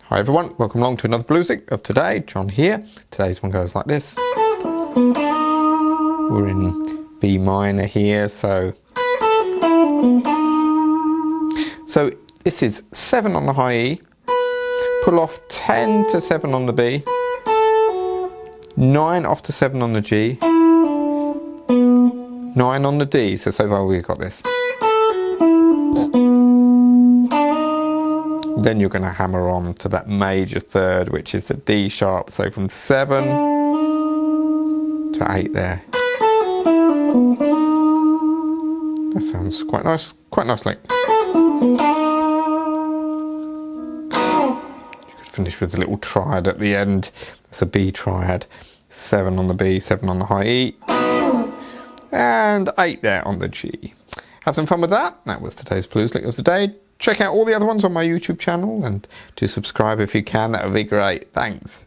Hi everyone, welcome along to another blues lick of today. John here. Today's one goes like this. We're in B minor here, so this is 7 on the high E, pull off 10 to 7 on the B, 9 off to 7 on the G, 9 on the D, so far we've got this. Then you're going to hammer on to that major third, which is the D sharp, so from 7 to 8 there. That sounds quite nice lick. You could finish with a little triad at the end. That's a B triad. 7 on the B, 7 on the high E, and 8 there on the G. Have some fun with that. That was today's blues lick of the day. Check out all the other ones on my YouTube channel and do subscribe if you can. That would be great. Thanks.